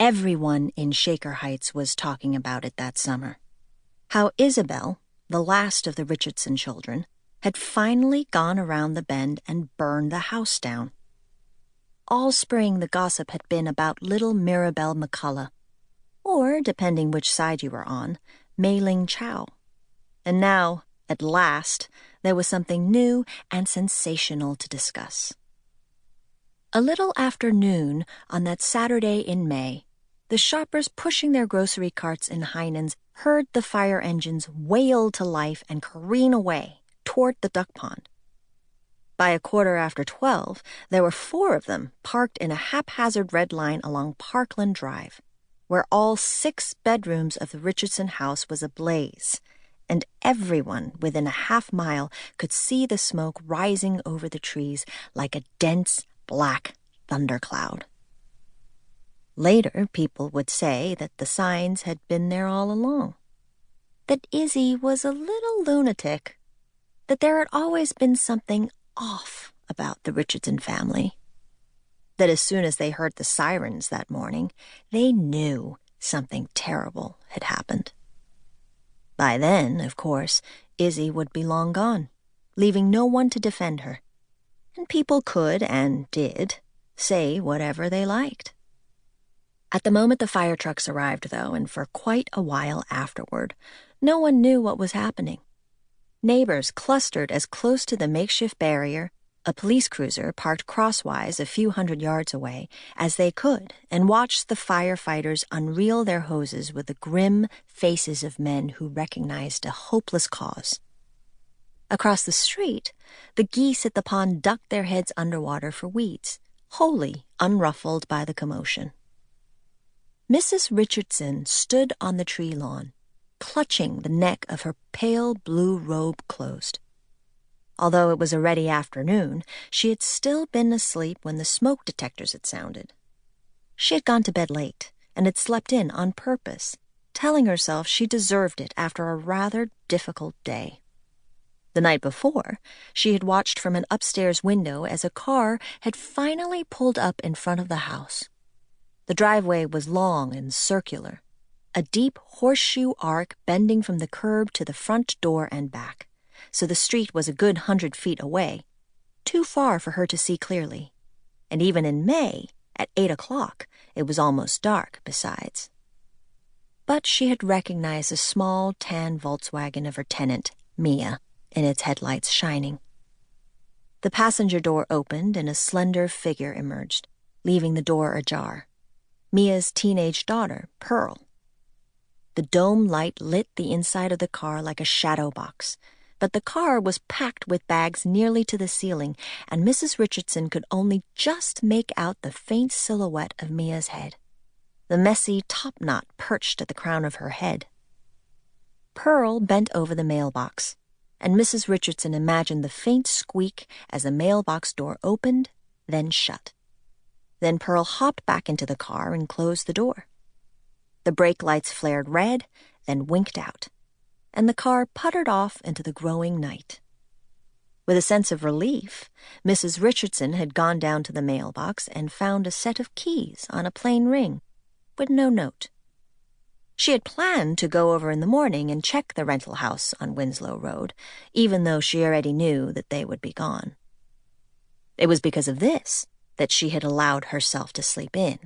Everyone in Shaker Heights was talking about it that summer. How Isabel, the last of the Richardson children, had finally gone around the bend and burned the house down. All spring the gossip had been about little Mirabelle McCullough, or, depending which side you were on, Mei-Ling Chow. And now, at last, there was something new and sensational to discuss. A little after noon on that Saturday in May, the shoppers pushing their grocery carts in Heinen's heard the fire engines wail to life and careen away toward the duck pond. By 12:15, there were 4 of them parked in a haphazard red line along Parkland Drive, where all 6 bedrooms of the Richardson house was ablaze, and everyone within a half-mile could see the smoke rising over the trees like a dense, black thundercloud. Later, people would say that the signs had been there all along, that Izzy was a little lunatic, that there had always been something off about the Richardson family, that as soon as they heard the sirens that morning, they knew something terrible had happened. By then, of course, Izzy would be long gone, leaving no one to defend her, and people could, and did, say whatever they liked. At the moment the fire trucks arrived, though, and for quite a while afterward, no one knew what was happening. Neighbors clustered as close to the makeshift barrier, a police cruiser parked crosswise a few hundred yards away, as they could, and watched the firefighters unreel their hoses with the grim faces of men who recognized a hopeless cause. Across the street, the geese at the pond ducked their heads underwater for weeds, wholly unruffled by the commotion. Mrs. Richardson stood on the tree lawn, clutching the neck of her pale blue robe closed. Although it was already afternoon, she had still been asleep when the smoke detectors had sounded. She had gone to bed late and had slept in on purpose, telling herself she deserved it after a rather difficult day. The night before, she had watched from an upstairs window as a car had finally pulled up in front of the house. The driveway was long and circular, a deep horseshoe arc bending from the curb to the front door and back, so the street was a good 100 feet away, too far for her to see clearly. And even in May, at 8 o'clock, it was almost dark besides. But she had recognized the small tan Volkswagen of her tenant, Mia, in its headlights shining. The passenger door opened and a slender figure emerged, leaving the door ajar. Mia's teenage daughter, Pearl. The dome light lit the inside of the car like a shadow box, but the car was packed with bags nearly to the ceiling, and Mrs. Richardson could only just make out the faint silhouette of Mia's head, the messy topknot perched at the crown of her head. Pearl bent over the mailbox, and Mrs. Richardson imagined the faint squeak as the mailbox door opened, then shut. Then Pearl hopped back into the car and closed the door. The brake lights flared red, then winked out, and the car puttered off into the growing night. With a sense of relief, Mrs. Richardson had gone down to the mailbox and found a set of keys on a plain ring, with no note. She had planned to go over in the morning and check the rental house on Winslow Road, even though she already knew that they would be gone. It was because of this that she had allowed herself to sleep in.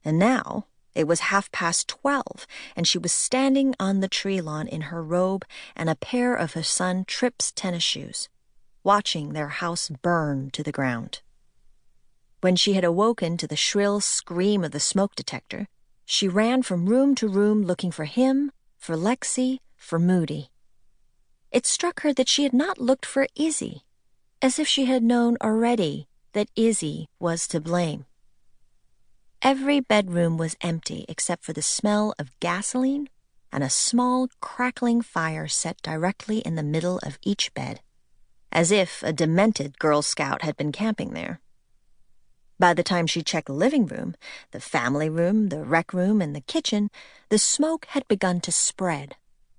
And now it was 12:30, and she was standing on the tree lawn in her robe and a pair of her son Tripp's tennis shoes, watching their house burn to the ground. When she had awoken to the shrill scream of the smoke detector, she ran from room to room looking for him, for Lexi, for Moody. It struck her that she had not looked for Izzy, as if she had known already that Izzy was to blame. Every bedroom was empty except for the smell of gasoline and a small crackling fire set directly in the middle of each bed, as if a demented Girl Scout had been camping there. By the time she checked the living room, the family room, the rec room, and the kitchen, the smoke had begun to spread,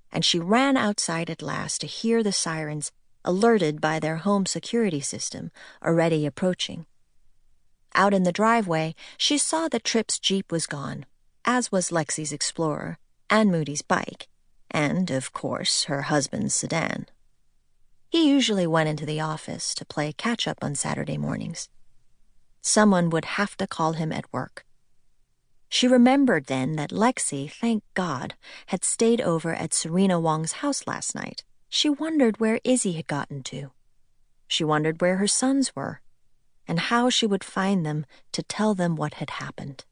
and she ran outside at last to hear the sirens, alerted by their home security system, already approaching. Out in the driveway, she saw that Tripp's Jeep was gone, as was Lexi's Explorer and Moody's bike, and, of course, her husband's sedan. He usually went into the office to play catch-up on Saturday mornings. Someone would have to call him at work. She remembered then that Lexi, thank God, had stayed over at Serena Wong's house last night. She wondered where Izzy had gotten to. She wondered where her sons were, and how she would find them to tell them what had happened.